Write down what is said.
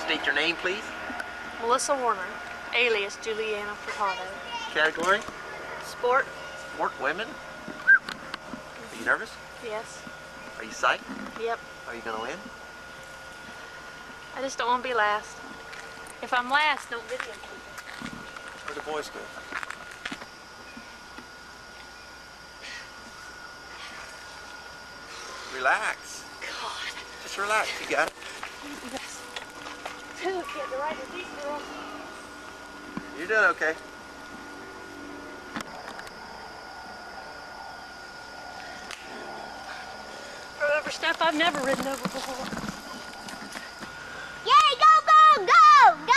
State your name, please. Melissa Warner, alias Juliana Furtado. Category? Sport? Sport, women. Are you nervous? Yes. Are you psyched? Yep. Are you gonna win? I just don't want to be last. If I'm last, don't video me. Where'd the boys go? Relax. God. Just relax. You got it. Yes. Get the right disease, girl. You're doing okay. Over stuff I've never ridden over before. Yay, go, go, go, go!